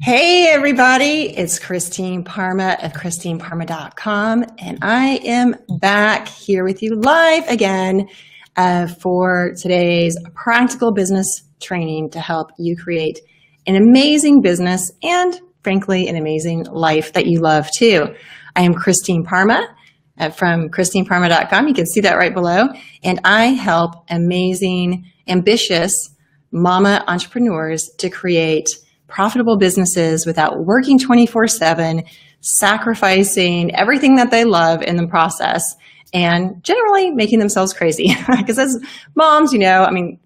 Hey everybody, it's Christine Parma of ChristineParma.com, and I am back here with you live again for today's practical business training to help you create an amazing business and, frankly, an amazing life that you love too. I am Christine Parma from ChristineParma.com. You can see that right below, and I help amazing, ambitious mama entrepreneurs to create profitable businesses without working 24/7, sacrificing everything that they love in the process, and generally making themselves crazy. Because as moms,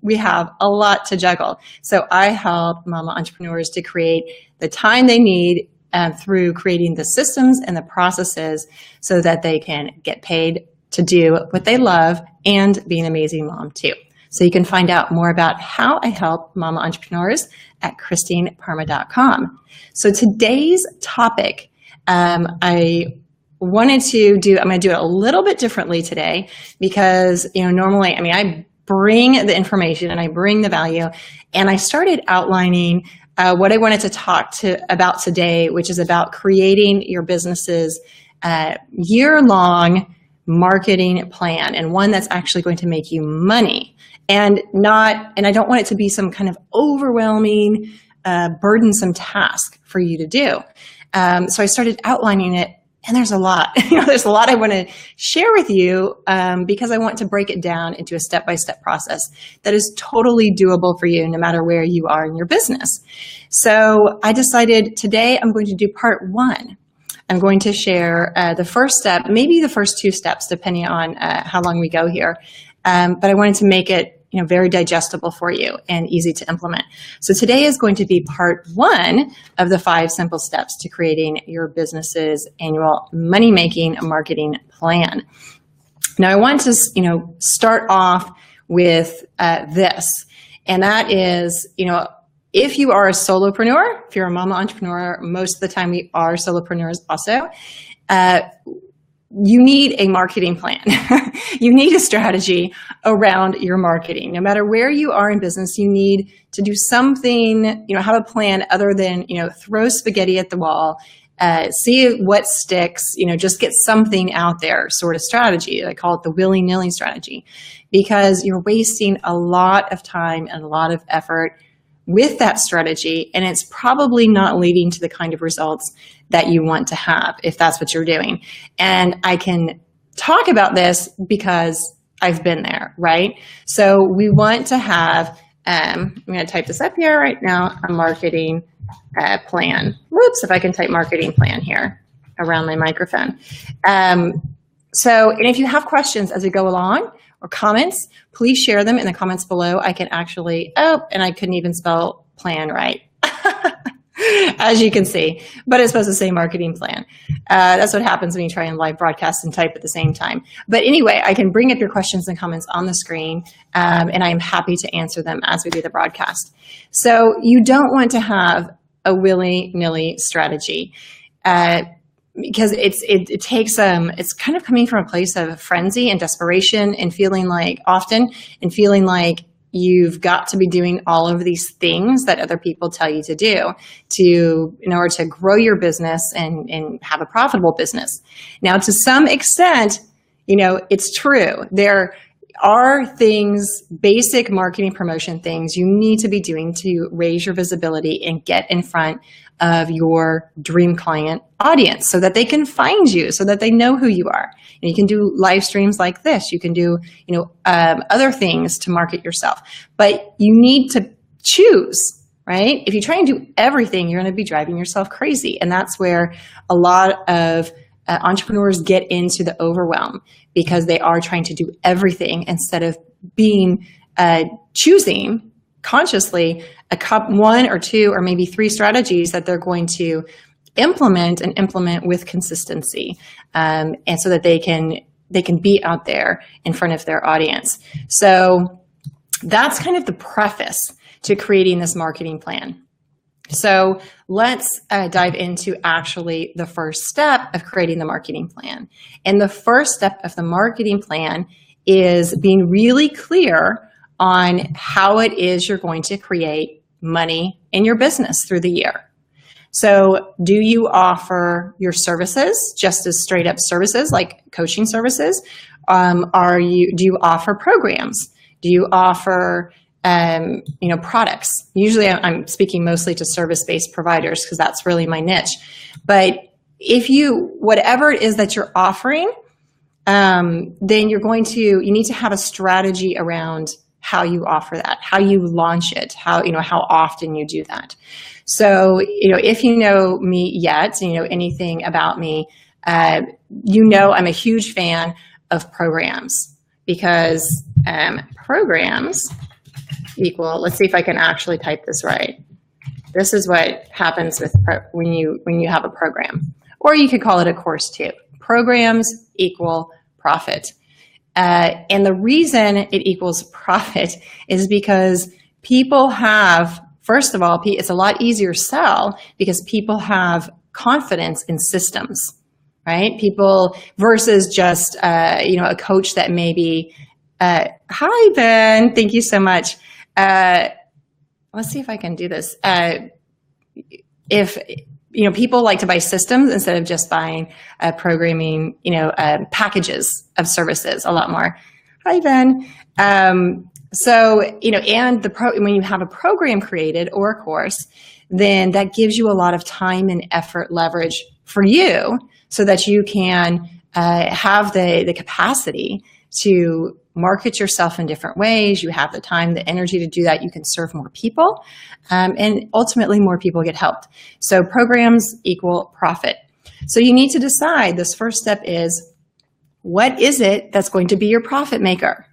we have a lot to juggle. So I help mama entrepreneurs to create the time they need through creating the systems and the processes so that they can get paid to do what they love and be an amazing mom too. So you can find out more about how I help mama entrepreneurs at ChristineParma.com. So today's topic, I'm going to do it a little bit differently today because, normally, I bring the information and I bring the value, and I started outlining what I wanted to talk about today, which is about creating your business's year-long marketing plan, and one that's actually going to make you money. And I don't want it to be some kind of overwhelming, burdensome task for you to do. So I started outlining it, and there's a lot. There's a lot I want to share with you because I want to break it down into a step-by-step process that is totally doable for you no matter where you are in your business. So I decided today I'm going to do part one. I'm going to share the first step, maybe the first two steps, depending on how long we go here. But I wanted to make it very digestible for you and easy to implement. So today is going to be part one of the 5 simple steps to creating your business's annual money-making marketing plan. Now I want to, start off with this, and that is, if you are a solopreneur, if you're a mama entrepreneur, most of the time we are solopreneurs also, you need a marketing plan. You need a strategy around your marketing. No matter where you are in business, you need to do something, have a plan other than, throw spaghetti at the wall, see what sticks, just get something out there sort of strategy. I call it the willy-nilly strategy, because you're wasting a lot of time and a lot of effort with that strategy, and it's probably not leading to the kind of results that you want to have if that's what you're doing. And I can talk about this because I've been there, right? So we want to have, I'm going to type this up here right now, a marketing plan. Whoops, if I can type marketing plan here around my microphone. And if you have questions as we go along, or comments, please share them in the comments below. I can actually, and I couldn't even spell plan right, as you can see, but it's supposed to say marketing plan. That's what happens when you try and live broadcast and type at the same time. But anyway, I can bring up your questions and comments on the screen, and I'm happy to answer them as we do the broadcast. So you don't want to have a willy-nilly strategy. Because it takes it's kind of coming from a place of frenzy and desperation and feeling like you've got to be doing all of these things that other people tell you to do in order to grow your business and have a profitable business. Now, to some extent, it's true. There are things, basic marketing promotion things you need to be doing to raise your visibility and get in front of your dream client audience so that they can find you, so that they know who you are. And you can do live streams like this. You can do, other things to market yourself, but you need to choose, right? If you try and do everything, you're going to be driving yourself crazy. And that's where a lot of entrepreneurs get into the overwhelm, because they are trying to do everything instead of choosing consciously one or two or maybe 3 strategies that they're going to implement with consistency, and so that they can be out there in front of their audience. So that's kind of the preface to creating this marketing plan. So let's dive into actually the first step of creating the marketing plan. And the first step of the marketing plan is being really clear on how it is you're going to create money in your business through the year. So do you offer your services just as straight up services like coaching services? Do you offer programs? Do you offer products? Usually I'm speaking mostly to service-based providers because that's really my niche. But whatever it is that you're offering, then you need to have a strategy around how you offer that, how you launch it, how often you do that. So, if you know me yet, anything about me, I'm a huge fan of programs because programs equal, let's see if I can actually type this right. This is what happens with when you have a program, or you could call it a course too. Programs equal profit. And the reason it equals profit is because people have, first of all, it's a lot easier to sell because people have confidence in systems, right? People versus just, a coach that maybe, hi, Ben, thank you so much. Let's see if I can do this. If people like to buy systems instead of just buying programming, packages of services a lot more. Hi, Ben. When you have a program created or a course, then that gives you a lot of time and effort leverage for you so that you can have the capacity to market yourself in different ways. You have the time, the energy to do that. You can serve more people, and ultimately more people get helped. So programs equal profit. So you need to decide, this first step is, what is it that's going to be your profit maker?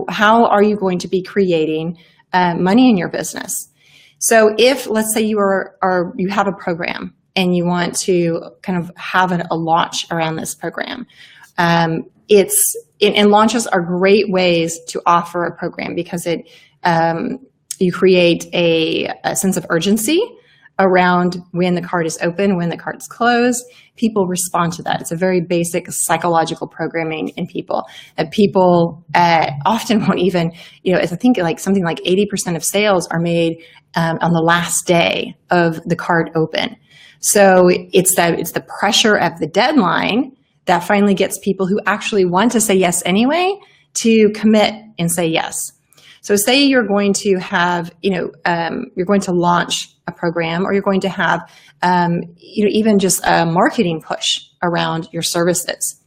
How are you going to be creating money in your business? So if, let's say you have a program and you want to kind of have a launch around this program, and launches are great ways to offer a program because you create a sense of urgency around when the card is open, when the card is closed. People respond to that. It's a very basic psychological programming in people. People often won't even, I think like something like 80% of sales are made on the last day of the card open. So it's the pressure of the deadline that finally gets people who actually want to say yes anyway to commit and say yes. So say you're going to have, you're going to launch a program, or you're going to have, even just a marketing push around your services.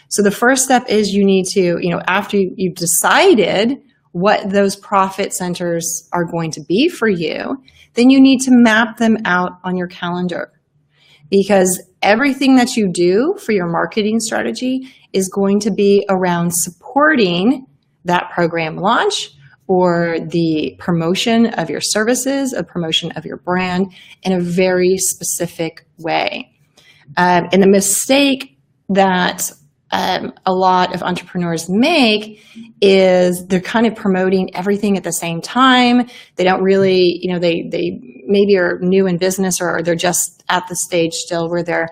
So the first step is you need to, after you've decided what those profit centers are going to be for you, then you need to map them out on your calendar. Because everything that you do for your marketing strategy is going to be around supporting that program launch or the promotion of your services, a promotion of your brand in a very specific way. And the mistake that a lot of entrepreneurs make is they're kind of promoting everything at the same time. They don't really, they maybe are new in business, or they're just at the stage still where they're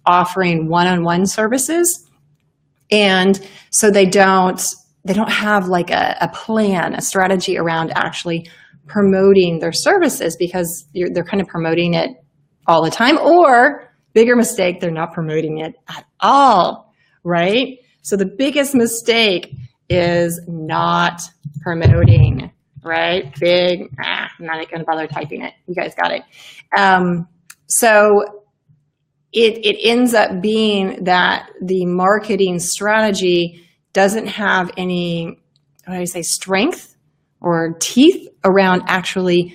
offering one-on-one services. And so they don't have like a plan, a strategy around actually promoting their services, because they're kind of promoting it all the time, or bigger mistake, they're not promoting it at all. Right? So the biggest mistake is not promoting, right? I'm not going to bother typing it. You guys got it. So it ends up being that the marketing strategy doesn't have any, strength or teeth around actually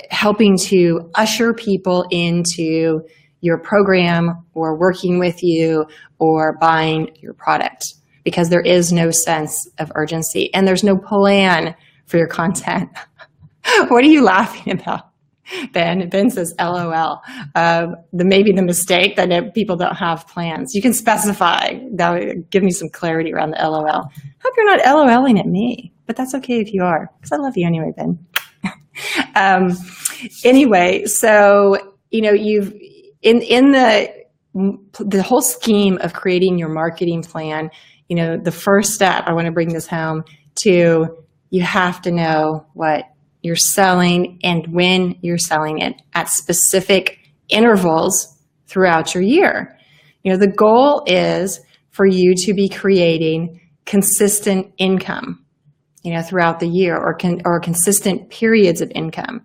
helping to usher people into your program or working with you or buying your product, because there is no sense of urgency and there's no plan for your content. What are you laughing about, Ben? Ben says, LOL. Maybe the mistake that people don't have plans. You can specify. That would give me some clarity around the LOL. Hope you're not LOLing at me, but that's okay if you are, because I love you anyway, Ben. Anyway, so, you've, in the whole scheme of creating your marketing plan, the first step, I want to bring this home to, you have to know what you're selling and when you're selling it at specific intervals throughout your year. The goal is for you to be creating consistent income, throughout the year, or consistent periods of income.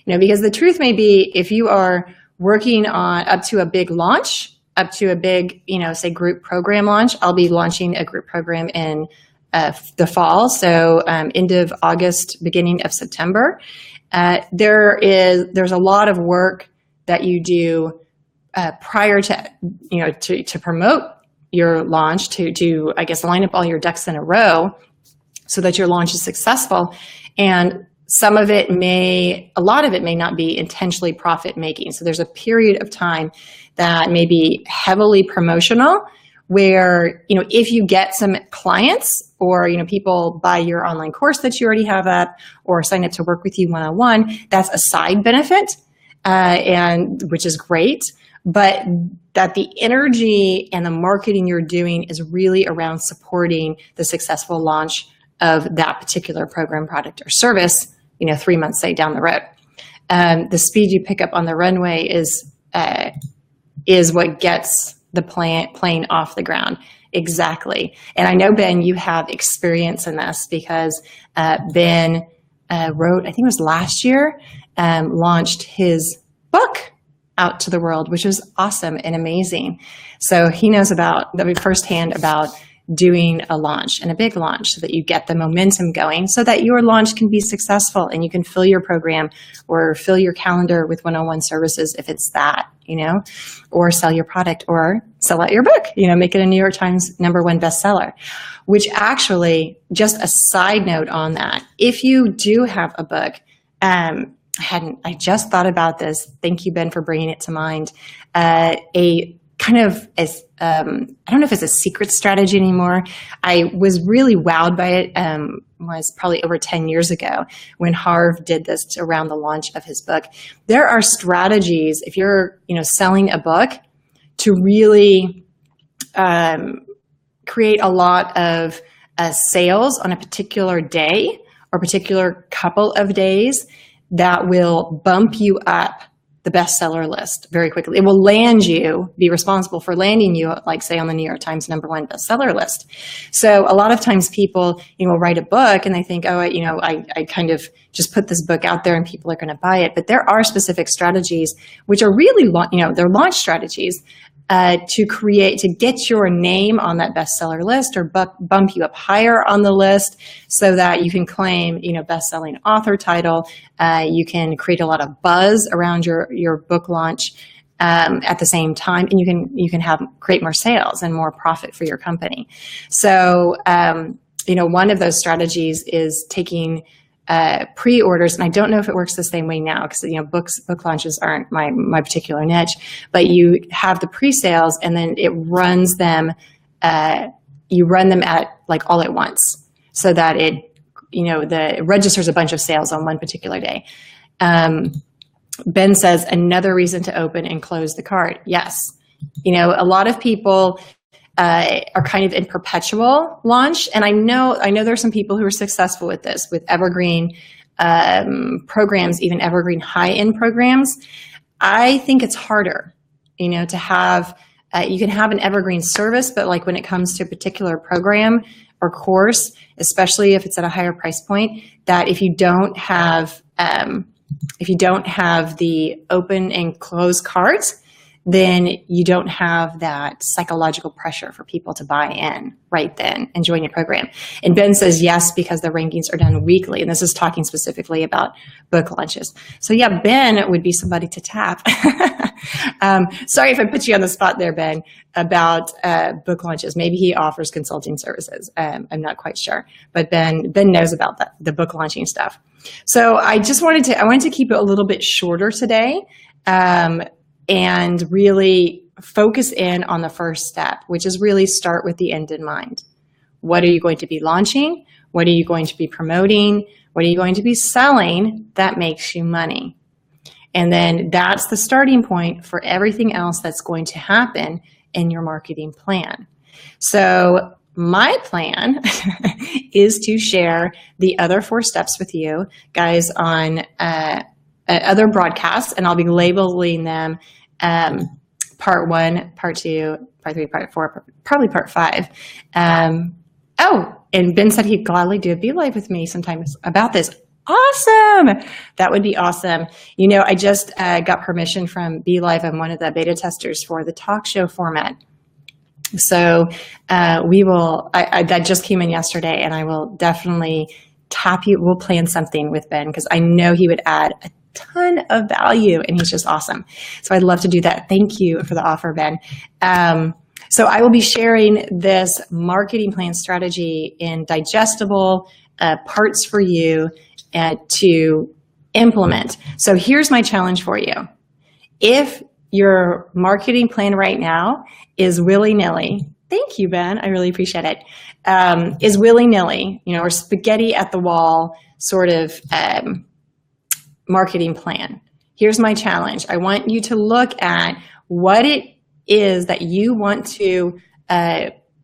Because the truth may be, if you are working on up to a big launch, up to a big, say group program launch, I'll be launching a group program in the fall. So end of August, beginning of September. There's a lot of work that you do prior to, to promote your launch, to I guess line up all your ducks in a row so that your launch is successful. And a lot of it may not be intentionally profit making. So there's a period of time that may be heavily promotional, where, if you get some clients, or, people buy your online course that you already have up, or sign up to work with you one-on-one, that's a side benefit, and which is great. But that the energy and the marketing you're doing is really around supporting the successful launch of that particular program, product, or service, 3 months, say, down the road. The speed you pick up on the runway is what gets the plane off the ground. Exactly. And I know, Ben, you have experience in this, because Ben wrote, I think it was last year, launched his book out to the world, which was awesome and amazing. So he knows firsthand about doing a launch, and a big launch, so that you get the momentum going, so that your launch can be successful and you can fill your program or fill your calendar with one-on-one services, if it's that, or sell your product, or sell out your book, make it a New York Times #1 bestseller. Which actually, just a side note on that, if you do have a book, I just thought about this. Thank you, Ben, for bringing it to mind. A kind of, I don't know if it's a secret strategy anymore. I was really wowed by it. Was probably over 10 years ago when Harv did this around the launch of his book. There are strategies, if you're, selling a book, to really create a lot of sales on a particular day or particular couple of days that will bump you up the bestseller list very quickly. It will be responsible for landing you, like, say, on the New York Times #1 bestseller list. So a lot of times people, write a book and they think, I kind of just put this book out there and people are going to buy it. But there are specific strategies, which are really, they're launch strategies, to get your name on that bestseller list, or bump you up higher on the list, so that you can claim, best-selling author title. You can create a lot of buzz around your book launch at the same time, and you can create more sales and more profit for your company. So, one of those strategies is taking pre-orders, and I don't know if it works the same way now, because book launches aren't my particular niche. But you have the pre-sales, and then it runs them. You run them at all at once, so that it registers a bunch of sales on one particular day. Ben says another reason to open and close the cart. Yes, a lot of people are kind of in perpetual launch. And I know there's some people who are successful with this, with evergreen programs, even evergreen high-end programs. I think it's harder, to have, you can have an evergreen service, but when it comes to a particular program or course, especially if it's at a higher price point, that if you don't have the open and close carts, then you don't have that psychological pressure for people to buy in right then and join your program. And Ben says yes, because the rankings are done weekly. And this is talking specifically about book launches. So yeah, Ben would be somebody to tap. Sorry if I put you on the spot there, Ben, about book launches. Maybe he offers consulting services. I'm not quite sure, but Ben knows about the book launching stuff. So I wanted to keep it a little bit shorter today. And really focus in on the first step, which is really start with the end in mind. What are you going to be launching? What are you going to be promoting? What are you going to be selling that makes you money? And then that's the starting point for everything else that's going to happen in your marketing plan. So my plan is to share the other 4 steps with you guys on other broadcasts, and I'll be labeling them part 1, part 2, part 3, part 4, probably part 5. And Ben said he'd gladly do a Be Live with me sometimes about this. Awesome. That would be awesome. I just got permission from Be Live. I'm one of the beta testers for the talk show format. So that just came in yesterday, and I will definitely tap you. We'll plan something with Ben because I know he would add a ton of value, and he's just awesome. So I'd love to do that. Thank you for the offer, Ben. So I will be sharing this marketing plan strategy in digestible parts for you to implement. So here's my challenge for you. If your marketing plan right now is willy-nilly, thank you, Ben, I really appreciate it, is willy-nilly, or spaghetti at the wall sort of marketing plan. Here's my challenge. I want you to look at what it is that you want to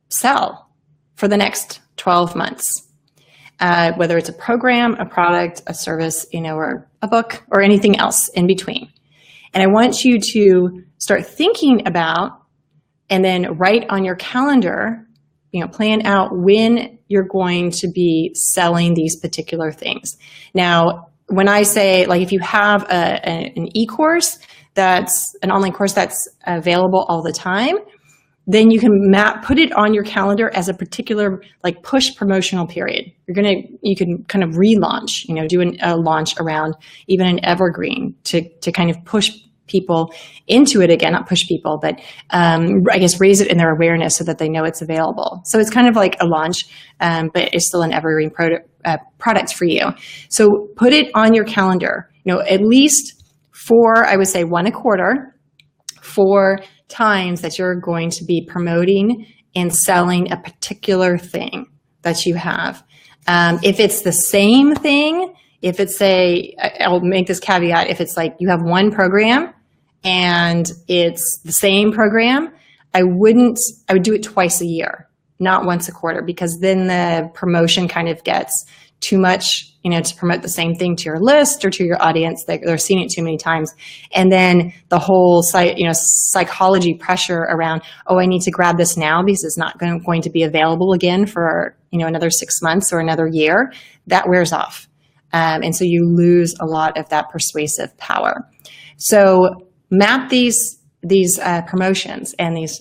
sell for the next 12 months, whether it's a program, a product, a service, or a book, or anything else in between. And I want you to start thinking about, and then write on your calendar, plan out when you're going to be selling these particular things. Now, when I say, like, if you have an e-course, that's an online course that's available all the time, then you can put it on your calendar as a particular push promotional period. You can kind of relaunch, do a launch around even an evergreen to kind of push people into it again, not push people, but I guess raise it in their awareness so that they know it's available. So it's kind of like a launch, but it's still an evergreen product for you. So put it on your calendar, at least I would say 1 a quarter, 4 times that you're going to be promoting and selling a particular thing that you have. If it's the same thing, if it's I'll make this caveat, if it's like you have one program and it's the same program, I would do it twice a year, not once a quarter, because then the promotion kind of gets too much, to promote the same thing to your list or to your audience. They're seeing it too many times. And then the whole psychology pressure around, I need to grab this now because it's not going to be available again for, another 6 months or another year, that wears off. And so you lose a lot of that persuasive power. So map these promotions and these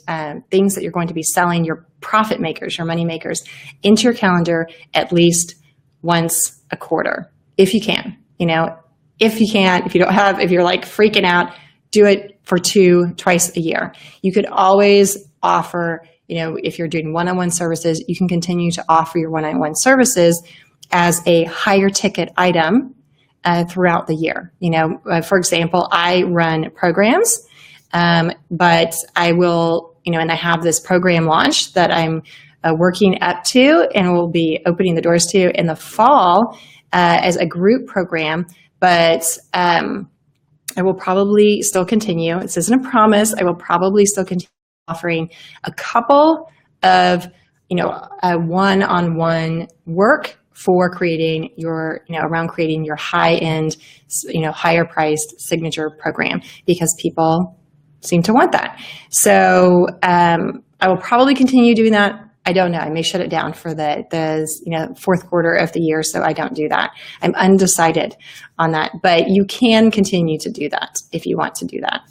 things that you're going to be selling, your profit makers, your money makers, into your calendar at least once a quarter, if you can. If you can't, if you're freaking out, do it for twice a year. You could always offer, if you're doing one-on-one services, you can continue to offer your one-on-one services as a higher ticket item throughout the year. For example, I run programs, but I will, and I have this program launch that I'm working up to and will be opening the doors to in the fall as a group program. But I will probably still continue. This isn't a promise. I will probably still continue offering a couple of, one-on-one work for creating around creating your high-end, higher priced signature program, because people seem to want that. So I will probably continue doing that. I don't know. I may shut it down for the fourth quarter of the year, so I don't do that. I'm undecided on that, but you can continue to do that if you want to do that.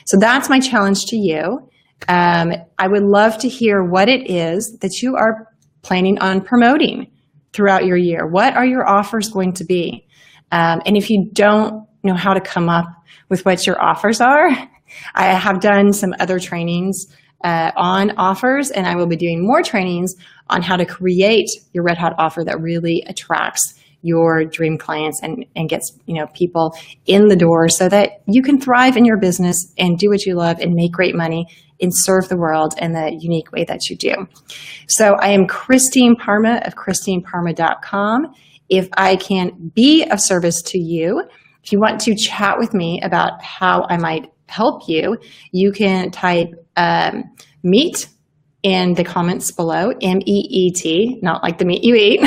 So that's my challenge to you. I would love to hear what it is that you are planning on promoting throughout your year. What are your offers going to be? And if you don't know how to come up with what your offers are, I have done some other trainings on offers, and I will be doing more trainings on how to create your red hot offer that really attracts your dream clients and gets people in the door so that you can thrive in your business and do what you love and make great money and serve the world in the unique way that you do. So I am Christine Parma of ChristineParma.com. If I can be of service to you, if you want to chat with me about how I might help you, you can type meet in the comments below, MEET, not like the meat you eat.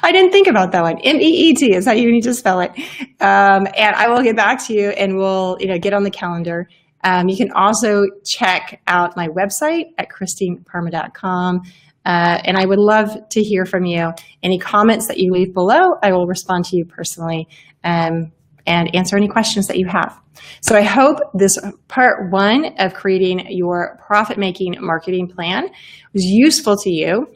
I didn't think about that one. MEET is how you need to spell it. And I will get back to you, and we'll get on the calendar. You can also check out my website at christineparma.com. And I would love to hear from you. Any comments that you leave below, I will respond to you personally and answer any questions that you have. So I hope this part one of creating your profit-making marketing plan was useful to you,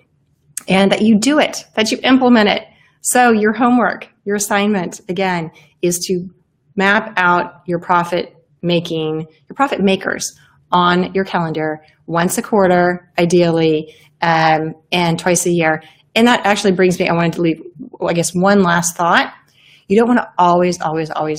and that you do it, that you implement it. So your homework, your assignment, again, is to map out your profit makers on your calendar once a quarter, ideally, and twice a year. And that actually brings me, I wanted to leave, I guess, one last thought. You don't want to always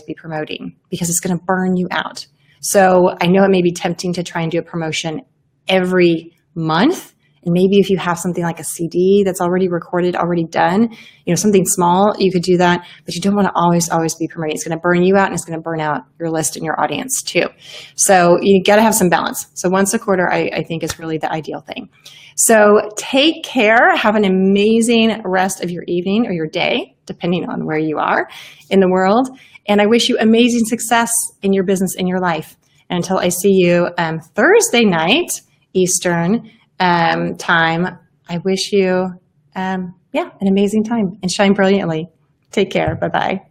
be promoting, because it's going to burn you out. So I know it may be tempting to try and do a promotion every month. And maybe if you have something like a CD that's already recorded, already done, something small, you could do that, but you don't want to always be promoting. It's going to burn you out, and it's going to burn out your list and your audience too. So you got to have some balance. So once a quarter, I think is really the ideal thing. So take care. Have an amazing rest of your evening or your day, depending on where you are in the world. And I wish you amazing success in your business, in your life. And until I see you Thursday night, Eastern time, I wish you, an amazing time, and shine brilliantly. Take care. Bye-bye.